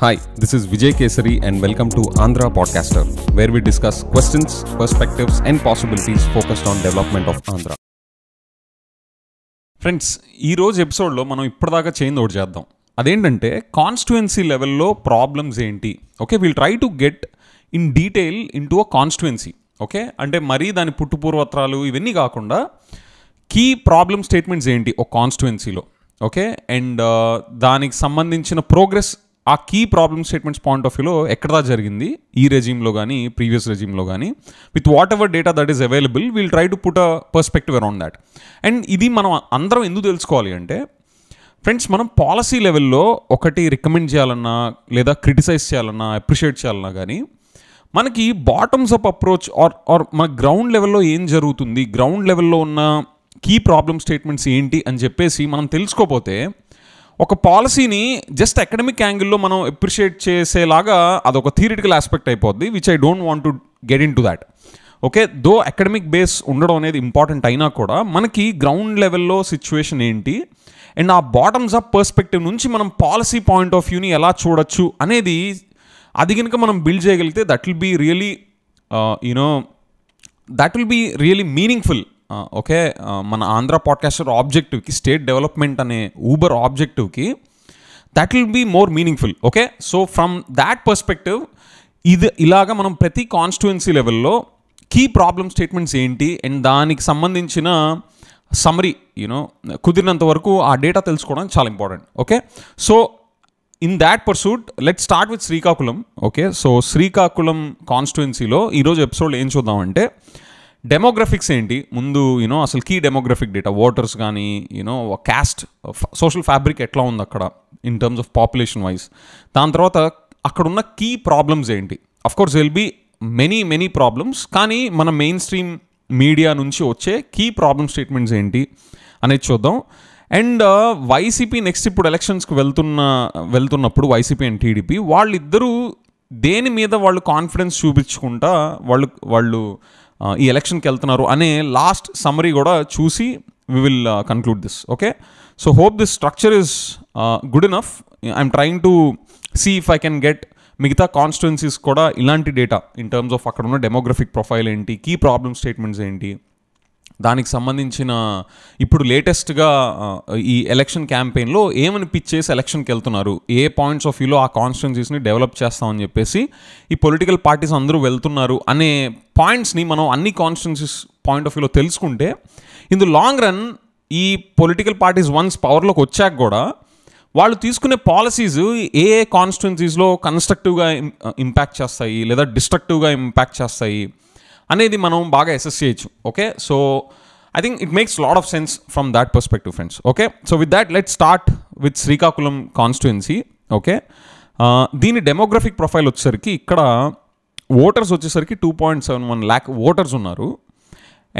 Hi, this is Vijay Kesari and welcome to Andhra Podcaster, where we discuss questions, perspectives and possibilities focused on development of Andhra. Friends, ఈరోజు ఎపిసోడ్లో మనం ఇప్పటిదాకా change ఒకటి చేద్దాం. అదేంటంటే constituency లెవెల్లో problems ఏంటి. Okay, will try to get in detail in to a constituency. Okay, అంటే మరీ దాని పుట్టుపూర్వత్రాలు ఇవన్నీ కాకుండా కీ ప్రాబ్లమ్ స్టేట్మెంట్స్ ఏంటి ఒక కాన్స్టిట్యుయెన్సీలో. ఓకే, అండ్ దానికి సంబంధించిన ప్రోగ్రెస్ ఆ key problem statements point of వ్యూలో ఎక్కడా జరిగింది, ఈ రెజీమ్లో కానీ ప్రీవియస్ రెజీమ్లో కానీ, with whatever data that is available will try to put a perspective around that. And ఇది మనం అందరం ఎందుకు తెలుసుకోవాలి అంటే ఫ్రెండ్స్, మనం పాలసీ లెవెల్లో ఒకటి రికమెండ్ చేయాలన్నా లేదా క్రిటిసైజ్ చేయాలన్నా అప్రిషియేట్ చేయాలన్నా కానీ మనకి బాటమ్స్ అప్ అప్రోచ్ ఆర్ మన గ్రౌండ్ లెవెల్లో ఏం జరుగుతుంది, గ్రౌండ్ లెవెల్లో ఉన్న కీ ప్రాబ్లమ్ స్టేట్మెంట్స్ ఏంటి అని చెప్పేసి మనం తెలుసుకోపోతే ఒక పాలసీని జస్ట్ అకాడమిక్ యాంగిల్లో మనం అప్రిషియేట్ చేసేలాగా అదొక థియరిటికల్ ఆస్పెక్ట్ అయిపోద్ది, which I don't want to get into that. Okay, though academic base ఉండడం అనేది ఇంపార్టెంట్ అయినా కూడా మనకి గ్రౌండ్ లెవెల్లో సిచ్యువేషన్ ఏంటి అండ్ ఆ బాటమ్స్ అప్ పర్స్పెక్టివ్ నుంచి మనం పాలసీ పాయింట్ ఆఫ్ వ్యూని ఎలా చూడొచ్చు అనేది అది కనుక మనం బిల్డ్ చేయగలిగితే that will be really meaningful. Okay, మన ఆంధ్ర పాడ్కాస్టర్ ఆబ్జెక్టివ్కి, స్టేట్ డెవలప్మెంట్ అనే ఊబర్ ఆబ్జెక్టివ్కి that will be more meaningful. Okay, so from that perspective ఇలాగా మనం ప్రతి కాన్స్టిట్యుయెన్సీ లెవెల్లో కీ ప్రాబ్లమ్ స్టేట్మెంట్స్ ఏంటి అండ్ దానికి సంబంధించిన సమ్మరీ కుదిరినంత వరకు ఆ డేటా తెలుసుకోవడం చాలా important. Okay, so in that pursuit let start with Srikakulam. Okay, so Srikakulam కాన్స్టిట్యుయెన్సీలో ఈరోజు ఎపిసోడ్ ఏం చూద్దామంటే డెమోగ్రఫిక్స్ ఏంటి, ముందు అసలు కీ డెమోగ్రఫిక్ డేటా, ఓటర్స్ కానీ క్యాస్ట్, సోషల్ ఫ్యాబ్రిక్ ఎట్లా ఉంది అక్కడ in terms of population wise. దాని తర్వాత అక్కడున్న కీ ప్రాబ్లమ్స్ ఏంటి. Of course will be many problems, కానీ మన మెయిన్ స్ట్రీమ్ మీడియా నుంచి వచ్చే కీ ప్రాబ్లమ్ స్టేట్మెంట్స్ ఏంటి అనేది చూద్దాం. అండ్ వైసీపీ నెక్స్ట్ ఇప్పుడు ఎలక్షన్స్కి వెళ్తున్నప్పుడు వైసీపీ అండ్ టీడీపీ వాళ్ళిద్దరూ దేని మీద వాళ్ళు కాన్ఫిడెన్స్ చూపించుకుంటా వాళ్ళు ఈ ఎలక్షన్కి వెళ్తున్నారు అనే లాస్ట్ సమ్మరీ కూడా చూసి we will conclude this. Okay, so hope this structure is good enough. I'm trying to see if I can get మిగతా కాన్స్టిట్యుయెన్సీస్ కూడా ఇలాంటి డేటా ఇన్ టర్మ్స్ ఆఫ్ అక్కడ ఉన్న డెమోగ్రఫిక్ ప్రొఫైల్ ఏంటి, కీ ప్రాబ్లమ్ స్టేట్మెంట్స్ ఏంటి, దానికి సంబంధించిన ఇప్పుడు లేటెస్ట్గా ఈ ఎలక్షన్ క్యాంపెయిన్లో ఏమని పిచ్ చేసి ఎలక్షన్కి వెళ్తున్నారు, ఏ పాయింట్స్ ఆఫ్ వ్యూలో ఆ కాన్స్టిట్యుయెన్సీస్ని డెవలప్ చేస్తామని చెప్పేసి ఈ పొలిటికల్ పార్టీస్ అందరూ వెళ్తున్నారు అనే పాయింట్స్ని మనం అన్ని కాన్స్టిట్యుయెన్సీస్ పాయింట్ ఆఫ్ వ్యూలో తెలుసుకుంటే ఇన్ ది లాంగ్ రన్ ఈ పొలిటికల్ పార్టీస్ వన్స్ పవర్లోకి వచ్చాక కూడా వాళ్ళు తీసుకునే పాలసీస్ ఏ కాన్స్టిట్యుయెన్సీస్లో కన్స్ట్రక్టివ్గా ఇంపాక్ట్ చేస్తాయి లేదా డిస్ట్రక్టివ్గా ఇంపాక్ట్ చేస్తాయి అనేది మనం బాగా అసెస్ చేయొచ్చు. Okay, so I think it makes lot of sense from that perspective friends. Okay, so with that let start with Srikakulam constituency. Okay, దీని డెమోగ్రఫిక్ ప్రొఫైల్ వచ్చేసరికి ఇక్కడ ఓటర్స్ వచ్చేసరికి 2.71 lakh ఓటర్స్ ఉన్నారు.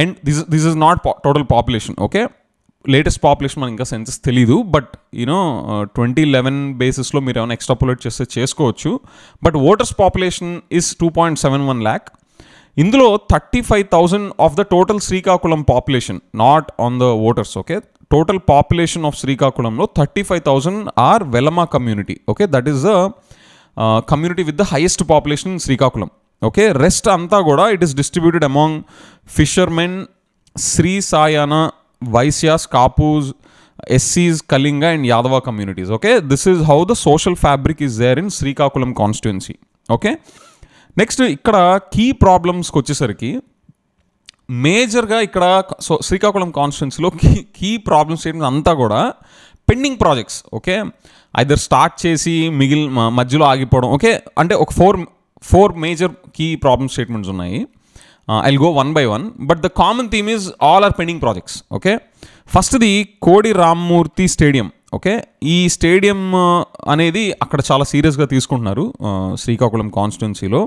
And this is not total population. Okay, latest population మనకి ఇంకా senses తెలీదు, but 2011 బేసిస్లో మీరు ఏమైనా ఎక్స్ట్రాపులేట్ చేస్తే చేసుకోవచ్చు. But voters population is 2.71 lakh. ఇందులో 35,000 of the total Srikakulam population, not on the voters. Okay, total population of శ్రీకాకుళంలో 35,000 are Velama community. Okay, that is the community with the highest population in Srikakulam. Okay, rest అంతా కూడా it is distributed among fishermen, Sri Sayana, Vysyas, Kapus, ఎస్సీస్, Kalinga and Yadava communities. Okay, this is how the social fabric is there in Srikakulam constituency. Okay, next ఇక్కడ key ప్రాబ్లమ్స్కి వచ్చేసరికి మేజర్గా ఇక్కడ శ్రీకాకుళం కాన్స్టిట్యుయెన్సీలో key problem statements అంతా కూడా pending projects. Okay, either start చేసి మధ్యలో ఆగిపోవడం. ఓకే, అంటే ఒక four major key problem statements ఉన్నాయి. I'll go one by one, but the common theme is all are pending projects. Okay, ఫస్ట్ది కోడి రామ్మూర్తి స్టేడియం. ఓకే, ఈ స్టేడియం అనేది అక్కడ చాలా సీరియస్గా తీసుకుంటున్నారు శ్రీకాకుళం కాన్స్టిట్యుయెన్సీలో.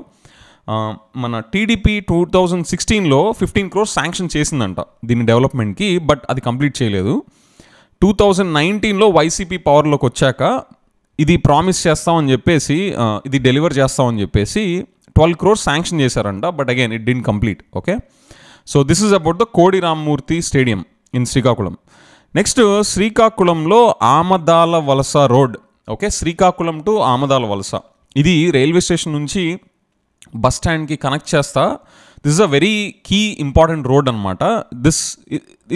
మన టీడీపీ 2016లో 15 crores శాంక్షన్ చేసిందంట దీని డెవలప్మెంట్కి, బట్ అది కంప్లీట్ చేయలేదు. 2019లో వైసీపీ పవర్లోకి వచ్చాక ఇది ప్రామిస్ చేస్తామని చెప్పేసి, ఇది డెలివర్ చేస్తామని చెప్పేసి 12 crores శాంక్షన్ చేశారంట, but again it didn't complete. Okay, so this is about the Kodi Rammurthy stadium in Srikakulam. Next శ్రీకాకుళంలో Amadalavalasa road okay, Srikakulam to Amadalavalasa. ఇది రైల్వే స్టేషన్ నుంచి బస్ స్టాండ్కి కనెక్ట్ చేస్తా. This is a very key important road అనమాట.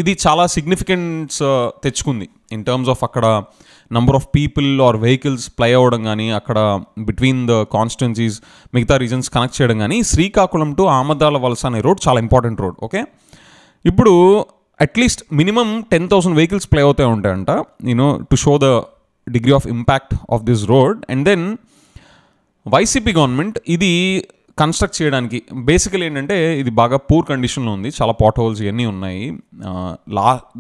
ఇది చాలా significance తెచ్చుకుంది in terms of అక్కడ number of people or vehicles ply అవ్వడం కానీ, అక్కడ బిట్వీన్ ద కాన్స్టిట్యున్సీస్ మిగతా రీజన్స్ కనెక్ట్ చేయడం కానీ, శ్రీకాకుళం టు ఆమదాల వలస అనే రోడ్ చాలా ఇంపార్టెంట్ రోడ్. ఓకే, ఇప్పుడు అట్లీస్ట్ మినిమం 10,000 వెహికల్స్ ప్లే అవుతూ ఉంటాయంట, to show the degree of impact of this road. And then YCP government ఇది కన్స్ట్రక్ట్ చేయడానికి బేసికలీ ఏంటంటే ఇది బాగా పూర్ కండిషన్లో ఉంది, చాలా పాట్ హోల్స్ ఇవన్నీ ఉన్నాయి.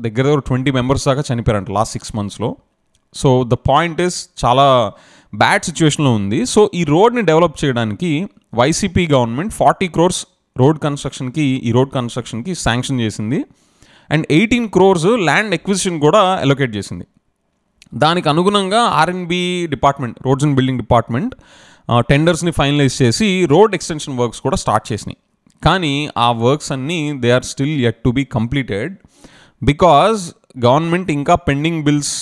దగ్గర 20 మెంబర్స్ దాకా చనిపోయారంట లాస్ట్ 6 monthsలో. సో ద పాయింట్ ఇస్ చాలా బ్యాడ్ సిచ్యువేషన్లో ఉంది. సో ఈ రోడ్ని డెవలప్ చేయడానికి వైసీపీ గవర్నమెంట్ 40 crores రోడ్ కన్స్ట్రక్షన్కి శాంక్షన్ చేసింది. అండ్ 18 crores ల్యాండ్ ఎక్విజిషన్ కూడా అలొకేట్ చేసింది. దానికి అనుగుణంగా R and B department, roads and building department టెండర్స్ని ఫైనలైజ్ చేసి రోడ్ ఎక్స్టెన్షన్ వర్క్స్ కూడా స్టార్ట్ చేసినాయి. కానీ ఆ వర్క్స్ అన్నీ they are still yet to be completed because government ఇంకా పెండింగ్ బిల్స్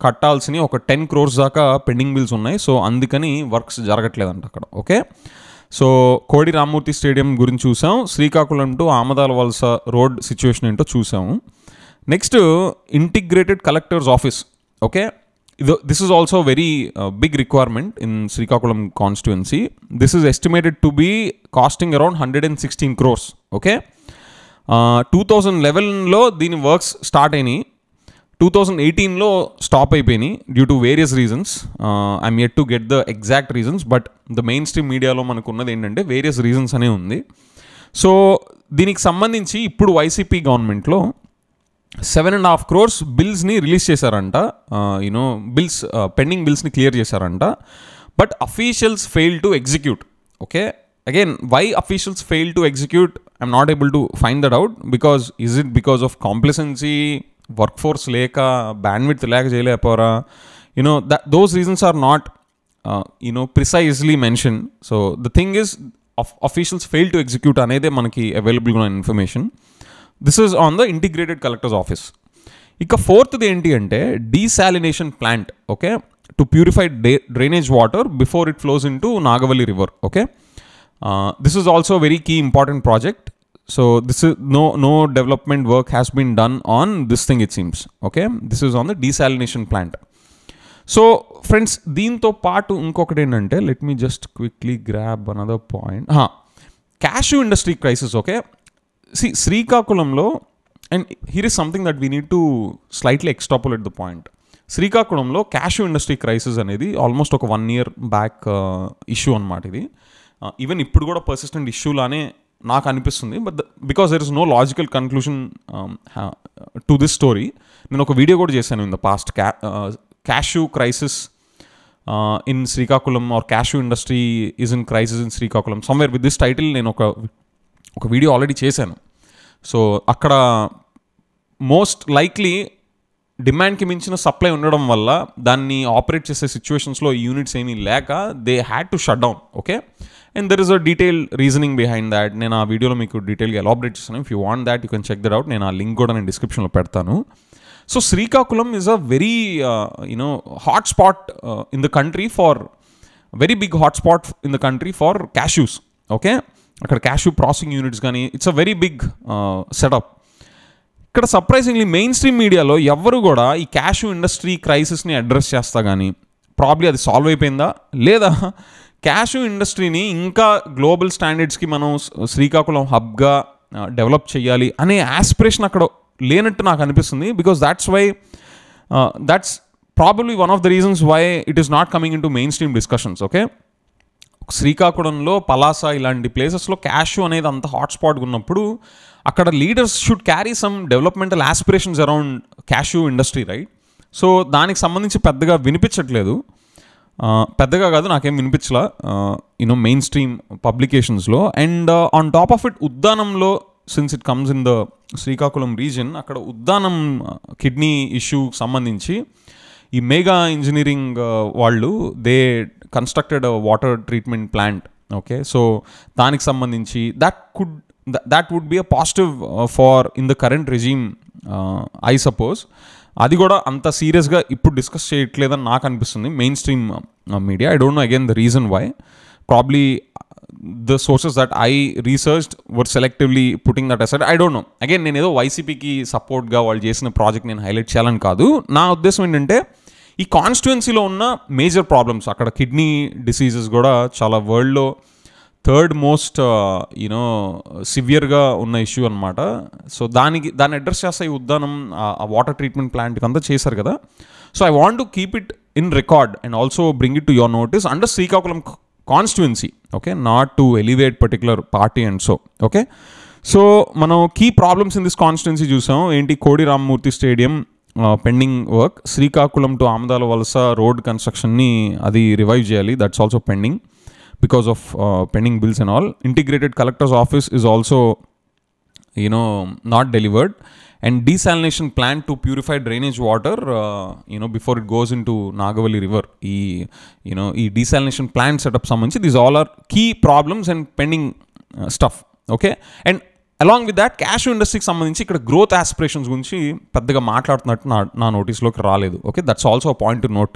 కట్టాల్సినవి ఒక 10 crores దాకా పెండింగ్ బిల్స్ ఉన్నాయి. సో అందుకని వర్క్స్ జరగట్లేదంట అక్కడ. ఓకే, సో కోడి రామ్మూర్తి స్టేడియం గురించి చూసాం, Srikakulam to Amadalavalasa road situation ఏంటో చూసాము. Next integrated collectors office. Okay, this is also a very big requirement in Srikakulam constituency. This is estimated to be costing around 116 crores. Okay, 2011లో దీని works start అయినాయి, 2018లో stop అయిపోయినాయి due to various reasons. I'm yet to get the exact reasons, but the main stream మీడియాలో మనకు ఉన్నది ఏంటంటే various reasons అనే ఉంది. So దీనికి సంబంధించి ఇప్పుడు వైసీపీ గవర్నమెంట్లో 7.5 crores బిల్స్ని రిలీజ్ చేశారంట, బిల్స్ పెండింగ్ బిల్స్ని క్లియర్ చేశారంట. But officials fail to execute. Okay, again why officials fail to execute I'm not able to find that out. Is it because of complacency, work force లేక, bandwidth లేక చేయలేకపోరా? Those reasons are not precisely mention. So the thing is officials fail to execute అనేదే మనకి అవైలబుల్గా ఉన్న information. This is on the integrated collectors office. ఇక ఫోర్త్ది ఏంటి అంటే desalination plant. Okay, to purify drainage water before it flows into Nagavalli river. Okay, this is also very key important project. So this is no development work has been done on this thing it seems. Okay, this is on the desalination plant. So friends, దీంతో పాటు ఇంకొకటి ఏంటంటే let me just quickly grab another point. Cashew industry crisis. Okay, శ్రీకాకుళంలో, and here is something that we need to slightly extrapolate the point. శ్రీకాకుళంలో cashew industry crisis అనేది almost ఒక 1 year back issue అనమాట. ఇది ఈవెన్ ఇప్పుడు కూడా persistent issue లానే నాకు అనిపిస్తుంది. But because there is no logical conclusion to this story. నేను ఒక వీడియో కూడా చేశాను in the past, cashew crisis in Srikakulam or cashew industry is in crisis in Srikakulam, somewhere with this title నేను ఒక వీడియో ఆల్రెడీ చేశాను. సో అక్కడ most likely డిమాండ్కి మించిన సప్లై ఉండడం వల్ల దాన్ని ఆపరేట్ చేసే సిచ్యువేషన్స్లో యూనిట్స్ ఏమీ లేక they had to shut down. Okay, and there is a detail reasoning behind that. నేను ఆ వీడియోలో మీకు డీటెయిల్గా ఎలాబరేట్ చేస్తాను. If you want that you can check that out. నేను ఆ లింక్ కూడా నేను డిస్క్రిప్షన్లో పెడతాను. So Srikakulam is a very hot spot in the country for, very big hot spot in the country for cashews. Okay, అక్కడ cashew processing units కానీ it's a very big setup. ఇక్కడ surprisingly mainstream మీడియాలో ఎవరు కూడా ఈ cashew industry క్రైసిస్ని address చేస్తా కానీ probably అది సాల్వ్ అయిపోయిందా లేదా క్యాష్యూ ఇండస్ట్రీని ఇంకా గ్లోబల్ స్టాండర్డ్స్కి మనం శ్రీకాకుళం హబ్గా డెవలప్ చేయాలి అనే ఆస్పిరేషన్ అక్కడ లేనట్టు నాకు అనిపిస్తుంది. Because that's probably one of the reasons why it is not coming into mainstream discussions. Okay, శ్రీకాకుళంలో పలాస ఇలాంటి ప్లేసెస్లో క్యాష్యూ అనేది అంత హాట్స్పాట్గా ఉన్నప్పుడు అక్కడ leaders should carry some developmental aspirations around cashew industry, right? So దానికి సంబంధించి పెద్దగా వినిపించట్లేదు. పెద్దగా కాదు, నాకేం వినిపించలా మెయిన్ స్ట్రీమ్ పబ్లికేషన్స్లో. And on top of it ఉద్దానంలో, since it comes in the Srikakulam region, అక్కడ ఉద్దానం కిడ్నీ ఇష్యూకి సంబంధించి ఈ మెగా ఇంజనీరింగ్ వాళ్ళు they constructed water treatment plant. Okay, so దానికి సంబంధించి that would be a positive for in the current regime, I suppose. అది కూడా అంత సీరియస్గా ఇప్పుడు డిస్కస్ చేయట్లేదని నాకు అనిపిస్తుంది mainstream media. I don't know again the reason why. Probably the sources that I researched were selectively putting that aside. I don't know. Again నేను ఏదో వైసీపీకి సపోర్ట్గా వాళ్ళు చేసిన ప్రాజెక్ట్ నేను హైలైట్ చేయాలని కాదు. నా ఉద్దేశం ఏంటంటే ఈ కాన్స్టిట్యుయెన్సీలో ఉన్న మేజర్ ప్రాబ్లమ్స్, అక్కడ కిడ్నీ డిసీజెస్ కూడా చాలా వరల్డ్లో థర్డ్ మోస్ట్ సివియర్గా ఉన్న ఇష్యూ అనమాట. సో దాన్ని అడ్రస్ చేస్తే ఈ ఉద్దానం ఆ వాటర్ ట్రీట్మెంట్ ప్లాంట్కి అంతా చేశారు కదా. So I want to keep it in record and also bring it to your notice under Srikakulam constituency. Okay, not to elevate particular party and so. Okay, so మనం key problems in this constituency చూసాం. ఏంటి, Kodi Rammurthy stadium pending work, Srikakulam to Amadalavalasa road కన్స్ట్రక్షన్ని అది revive చేయాలి, that's also pending because of pending bills and all. Integrated collector's office is also not delivered, and desalination plant to purify drainage water before it goes into Nagavalli river. ఈ desalination plant setup సంబంధించి these all are key problems and pending stuff. Okay, and along with that cash ఇండస్ట్రీకి సంబంధించి ఇక్కడ growth aspirations గురించి పెద్దగా మాట్లాడుతున్నట్టు నా నోటీస్లోకి రాలేదు. Okay, that's also point to note.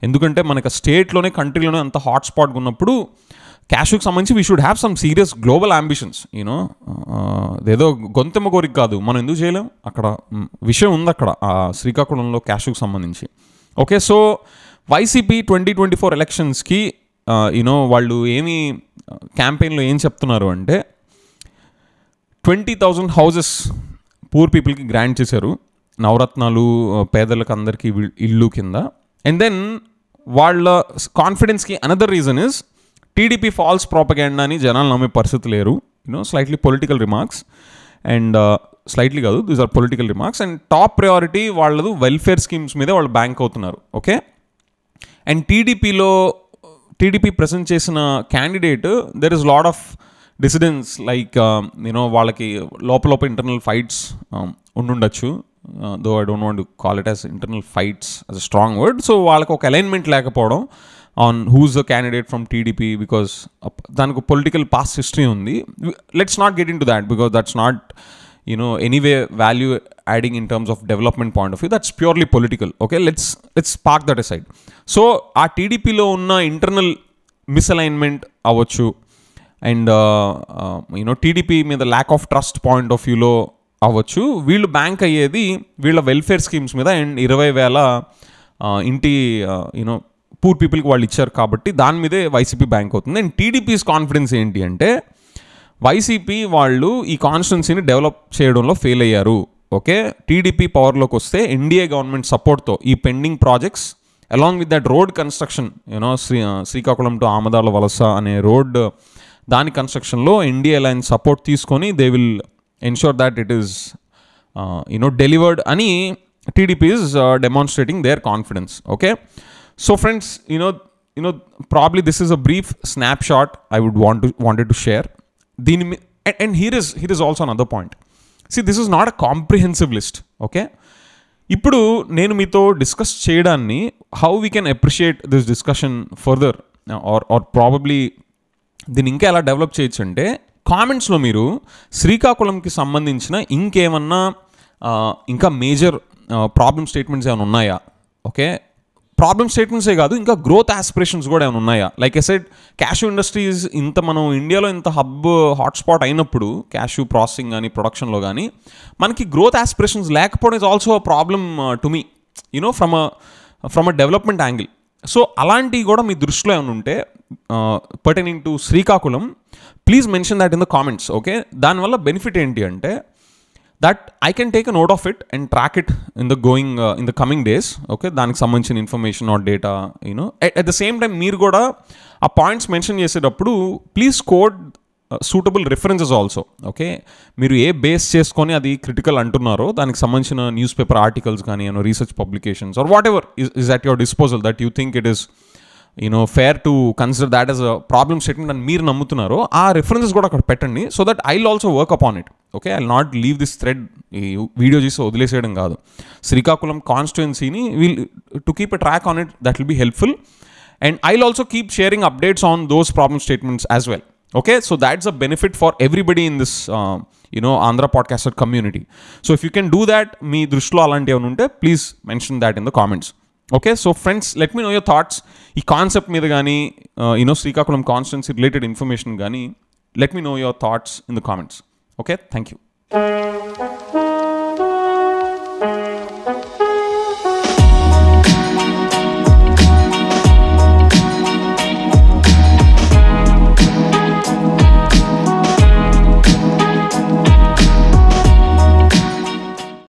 ఎందుకంటే మనకి స్టేట్లోనే కంట్రీలోనే అంత హాట్స్పాట్గా ఉన్నప్పుడు క్యాషుకి సంబంధించి we should have some serious global ambitions. ఏదో గొంతెమ్మ కోరిక కాదు, మనం ఎందుకు చేయలేం, అక్కడ విషయం ఉంది అక్కడ శ్రీకాకుళంలో క్యాషుకి సంబంధించి. ఓకే, సో వైసీపీ 2024 ఎలక్షన్స్కి వాళ్ళు ఏమి క్యాంపెయిన్లో ఏం చెప్తున్నారు అంటే 20,000 హౌజెస్ పూర్ పీపుల్కి గ్రాంట్ చేశారు, నవరత్నాలు పేదలకు అందరికీ ఇల్లు కింద. అండ్ దెన్ వాళ్ళ కాన్ఫిడెన్స్కి another reason is TDP false propaganda అని జనాలు నమ్మే పరిస్థితి లేరు. Slightly political remarks and slightly కాదు, these are political remarks. And top priority వాళ్ళదు వెల్ఫేర్ స్కీమ్స్ మీదే వాళ్ళు బ్యాంక్ అవుతున్నారు. ఓకే, అండ్ టీడీపీ ప్రెజెంట్ చేసిన candidate there is lot of dissidence like వాళ్ళకి లోపల ఇంటర్నల్ ఫైట్స్ ఉండుండొచ్చు, though I don't want to call it as internal fights as a strong word. So వాళ్ళకి ఒక అలైన్మెంట్ లేకపోవడం on whose the candidate from TDP, because దానికి political past history ఉంది. Let's not get into that because that's not anyway value adding in terms of development point of view, that's purely political. Okay, let's park that aside. So ఆ టీడీపీలో ఉన్న internal misalignment అవ్వచ్చు and TDP మీద lack of trust point of వ్యూలో అవ్వచ్చు. వీళ్ళు bank అయ్యేది వీళ్ళ వెల్ఫేర్ స్కీమ్స్ మీద అండ్ 20,000 ఇంటి పూర్ పీపుల్కి వాళ్ళు ఇచ్చారు కాబట్టి దాని మీదే వైసీపీ బ్యాంక్ అవుతుంది. అండ్ టీడీపీస్ కాన్ఫిడెన్స్ ఏంటి అంటే వైసీపీ వాళ్ళు ఈ కాన్స్టిట్యున్సీని డెవలప్ చేయడంలో ఫెయిల్ అయ్యారు. ఓకే, టీడీపీ పవర్లోకి వస్తే ఎన్డీఏ గవర్నమెంట్ సపోర్ట్తో ఈ pending projects along with that road construction Srikakulam to Amadalavalasa అనే రోడ్ దాని కన్స్ట్రక్షన్లో ఎన్డీఏ అలయన్స్ సపోర్ట్ తీసుకొని they will ensure that it is delivered అని TDP is demonstrating their confidence. Okay, so friends probably this is a brief snap shot I would wanted to share. And here is also another point. See, this is not a comprehensive list. Okay, ఇప్పుడు నేను మీతో discuss చేయడాన్ని how we can appreciate this discussion further or probably దీన్ని ఇంకా ఎలా develop చేయొచ్చు అంటే కామెంట్స్లో మీరు శ్రీకాకుళంకి సంబంధించిన ఇంకేమన్నా ఇంకా మేజర్ ప్రాబ్లమ్ స్టేట్మెంట్స్ ఏమైనా ఉన్నాయా? ఓకే, ప్రాబ్లమ్ స్టేట్మెంట్సే కాదు, ఇంకా గ్రోత్ ఆస్పిరేషన్స్ కూడా ఏమైనా ఉన్నాయా? Like I said, cashew industries మనం ఇండియాలో ఇంత హబ్ హాట్స్పాట్ అయినప్పుడు క్యాషూ ప్రాసెసింగ్ కానీ ప్రొడక్షన్లో కానీ మనకి గ్రోత్ ఆస్పిరేషన్స్ లేకపోవడం is also a problem to me from a development angle. So అలాంటివి కూడా మీ దృష్టిలో ఏమైనా ఉంటే pertaining to Srikakulam, please mention that in the comments. Okay, దానివల్ల బెనిఫిట్ ఏంటి అంటే that I can take a note of it and track it in the coming days. Okay, దానికి సంబంధించిన information or data at the same time మీరు కూడా ఆ points mention చేసేటప్పుడు please quote suitable references also. Okay, మీరు ఏ base చేసుకొని అది క్రిటికల్ అంటున్నారో దానికి సంబంధించిన న్యూస్ పేపర్ ఆర్టికల్స్ కానీ research publications or whatever is at your disposal that you think it is fair to consider that as a problem statement అని మీరు నమ్ముతున్నారో ఆ రిఫరెన్సెస్ కూడా అక్కడ పెట్టండి, so that I will also work upon it. Okay, I will not leave this thread, video చేసి వదిలేసేయడం కాదు. శ్రీకాకుళం కాన్స్టిట్యుయెన్సీని to keep a track on it, that will be helpful. And I will also keep sharing updates on those problem statements as well. Okay, so that's a benefit for everybody in this Andhra podcaster community. So if you can do that, మీ దృష్టిలో అలాంటివి ఏమైనా ఉంటే please mention that in the comments. Okay, so friends, let me know your thoughts ఈ concept మీద కానీ Srikakulam constituency related information కానీ. Let me know your thoughts in the comments. Okay, thank you.